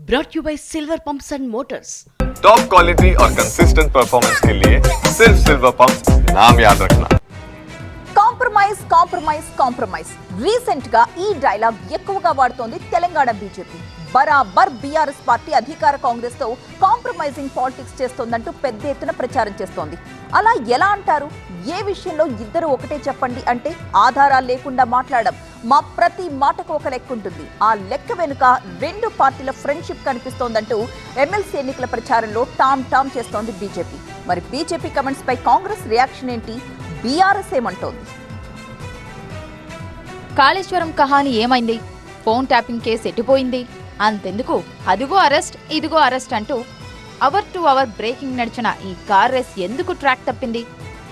brought you by Silver Pumps and Motors. Top quality और consistent performance के लिए सिर्फ सिल्वर पंप्स नाम याद रखना. కాంప్రమైజ్ రీసెంట్ గా ఈ డైలాగ్ ఎక్కువగా వాడుతోంది తెలంగాణ బీజేపీ. బరాబర్ బీఆర్ఎస్ పార్టీ అధికార కాంగ్రెస్ తో కాంప్రమైజింగ్ పాలిటిక్స్ చేస్తోందంటూ పెద్ద ఎత్తున ప్రచారం చేస్తోంది. అలా ఎలా అంటారు? ఏ విషయంలో ఇద్దరు ఒకటే చెప్పండి అంటే ఆధారాలు లేకుండా మాట్లాడడం. మా ప్రతి మాటకు ఒక లెక్క ఉంటుంది. ఆ లెక్క వెనుక రెండు పార్టీల ఫ్రెండ్షిప్ కనిపిస్తోందంటూ ఎమ్మెల్సీ ఎన్నికల ప్రచారంలో టామ్ చేస్తోంది బీజేపీ. మరి బీజేపీ కమెంట్స్ పై కాంగ్రెస్ రియాక్షన్ ఏంటి? బీఆర్ఎస్ ఏమంటోంది? కాళేశ్వరం కహాని ఏమైంది? ఫోన్ ట్యాపింగ్ కేసు ఎట్టిపోయింది? అంతెందుకు, అదిగో అరెస్ట్ ఇదిగో అరెస్ట్ అంటూ అవర్ టు అవర్ బ్రేకింగ్ నడిచిన ఈ కార్ రేస్ ఎందుకు ట్రాక్ తప్పింది?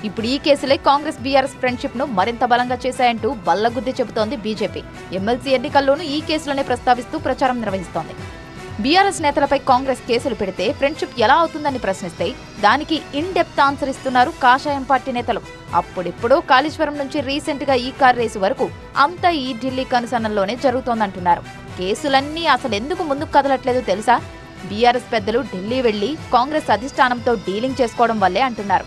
ఇప్పుడు ఈ కేసులే కాంగ్రెస్ బీఆర్ఎస్ ఫ్రెండ్షిప్ ను మరింత బలంగా చేశాయంటూ బల్లగుద్ది చెబుతోంది బీజేపీ. ఎమ్మెల్సీ ఎన్నికల్లోనూ ఈ కేసులనే ప్రస్తావిస్తూ ప్రచారం నిర్వహిస్తోంది. బీఆర్ఎస్ నేతలపై కాంగ్రెస్ కేసులు పెడితే ఫ్రెండ్షిప్ ఎలా అవుతుందని ప్రశ్నిస్తే దానికి ఇన్ డెప్త్ ఆన్సర్ ఇస్తున్నారు కాషాయం పార్టీ నేతలు. అప్పుడెప్పుడో కాళేశ్వరం నుంచి రీసెంట్ గా ఈ కార్ రేసు వరకు అంతా ఈ ఢిల్లీ కనుసన్నల్లోనే జరుగుతోందంటున్నారు. కేసులన్నీ అసలు ఎందుకు ముందుకు కదలట్లేదు తెలుసా? బీఆర్ఎస్ పెద్దలు ఢిల్లీ వెళ్లి కాంగ్రెస్ అధిష్టానంతో డీలింగ్ చేసుకోవడం వల్లే అంటున్నారు.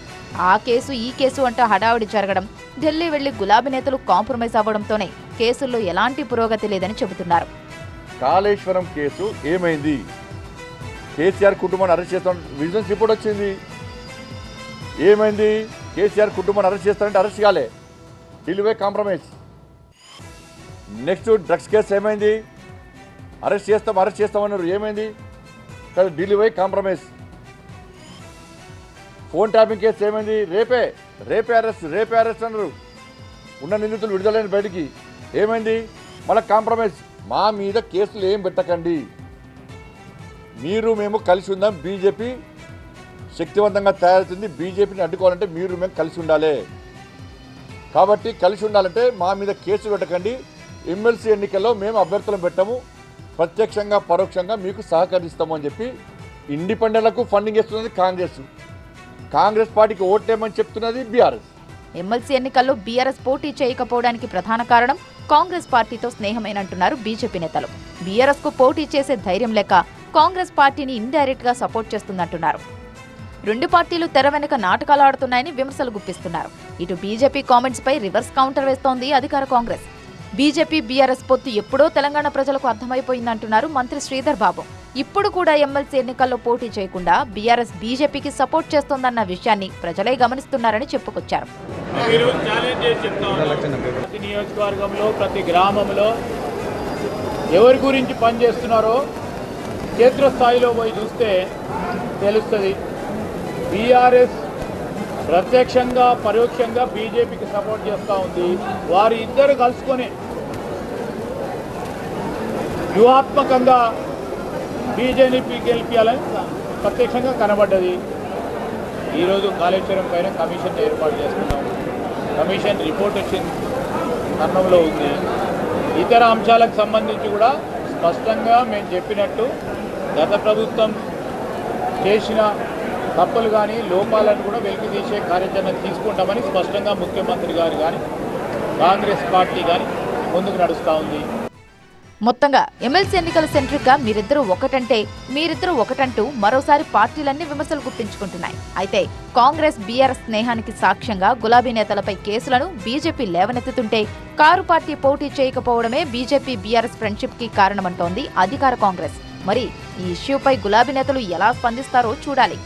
ఆ కేసు ఈ కేసు అంటూ హడావుడి జరగడం, ఢిల్లీ వెళ్లి గులాబీ నేతలు కాంప్రమైజ్ అవ్వడంతోనే కేసుల్లో ఎలాంటి పురోగతి లేదని చెబుతున్నారు. కాళేశ్వరం కేసు ఏమైంది? కేసీఆర్ కుటుంబాన్ని అరెస్ట్ చేస్తాం విజిలెన్స్ రిపోర్ట్ వచ్చింది. ఏమైంది? కేసీఆర్ కుటుంబాన్ని అరెస్ట్ చేస్తారంటే అరెస్ట్ కాలే, Delhi compromise. Next drugs case ఏమైంది? అరెస్ట్ చేస్తామన్నారు. ఏమైంది? Delhi compromise. Phone tapping case ఏమైంది? రేపే అరెస్ట్ అన్నారు. ఉన్న నిందితులు విడుదలైన బయటికి. ఏమైంది? మళ్ళీ కాంప్రమైజ్. మా మీద కేసులు ఏం పెట్టకండి, మీరు మేము కలిసి ఉందాం. బీజేపీ శక్తివంతంగా తయారవుతుంది. బీజేపీని అడ్డుకోవాలంటే మీరు మేము కలిసి ఉండాలి. కాబట్టి కలిసి ఉండాలంటే మా మీద కేసులు పెట్టకండి. ఎమ్మెల్సీ ఎన్నికల్లో మేము అభ్యర్థులను పెట్టాము, ప్రత్యక్షంగా పరోక్షంగా మీకు సహకరిస్తాము అని చెప్పి ఇండిపెండెంట్లకు ఫండింగ్ ఇస్తున్నది కాంగ్రెస్ పార్టీకి ఓటేమని చెప్తున్నది బీఆర్ఎస్. ఎమ్మెల్సీ ఎన్నికల్లో బీఆర్ఎస్ పోటీ చేయకపోవడానికి ప్రధాన కారణం కాంగ్రెస్ పార్టీతో స్నేహమేనంటున్నారు బీజేపీ నేతలు. బీఆర్ఎస్ కు పోటీ చేసే ధైర్యం లేక కాంగ్రెస్ పార్టీని ఇండైరెక్ట్ గా సపోర్ట్ చేస్తుందంటున్నారు. రెండు పార్టీలు తెర వెనుక నాటకాలు ఆడుతున్నాయని విమర్శలు గుప్పిస్తున్నారు. ఇటు బీజేపీ కామెంట్స్ పై రివర్స్ కౌంటర్ వేస్తోంది అధికార కాంగ్రెస్. బీజేపీ బీఆర్ఎస్ పొత్తు ఎప్పుడో తెలంగాణ ప్రజలకు అర్థమైపోయిందంటున్నారు మంత్రి శ్రీధర్ బాబు. ఇప్పుడు కూడా ఎమ్మెల్సీ ఎన్నికల్లో పోటీ చేయకుండా బీఆర్ఎస్ బీజేపీకి సపోర్ట్ చేస్తోందన్న విషయాన్ని ప్రజలే గమనిస్తున్నారని చెప్పుకొచ్చారు. ప్రతి నియోజకవర్గంలో ప్రతి గ్రామంలో ఎవరి గురించి పనిచేస్తున్నారో క్షేత్రస్థాయిలో పోయి చూస్తే తెలుస్తుంది. బీఆర్ఎస్ ప్రత్యక్షంగా పరోక్షంగా బీజేపీకి సపోర్ట్ చేస్తూ ఉంది. వారి ఇద్దరు కలుసుకొని వ్యూహాత్మకంగా బీజేపీ గెలిపించాలని ప్రత్యక్షంగా కనబడ్డది. ఈరోజు కాళేశ్వరం పైన కమిషన్ ఏర్పాటు చేస్తున్నాం. కమిషన్ రిపోర్ట్ వచ్చింది, కర్ణంలో ఉంది. ఇతర అంశాలకు సంబంధించి కూడా స్పష్టంగా మేము చెప్పినట్టు గత ప్రభుత్వం చేసిన తప్పులు కానీ లోపాలను కూడా వెలికి తీసే కార్యాచరణ తీసుకుంటామని స్పష్టంగా ముఖ్యమంత్రి గారు కానీ కాంగ్రెస్ పార్టీ కానీ ముందుకు నడుస్తూ ఉంది. మొత్తంగా ఎమ్మెల్సీ ఎన్నికల సెంట్రిక్ గా మీరిద్దరూ ఒకటంటూ మరోసారి పార్టీలన్నీ విమర్శలు గుప్పించుకుంటున్నాయి. అయితే కాంగ్రెస్ బీఆర్ఎస్ స్నేహానికి సాక్ష్యంగా గులాబీ నేతలపై కేసులను బీజేపీ లేవనెత్తుతుంటే కారు పార్టీ పోటీ చేయకపోవడమే బీజేపీ బీఆర్ఎస్ ఫ్రెండ్షిప్ కి కారణమంటోంది అధికార కాంగ్రెస్. మరి ఈ ఇష్యూపై గులాబీ నేతలు ఎలా స్పందిస్తారో చూడాలి.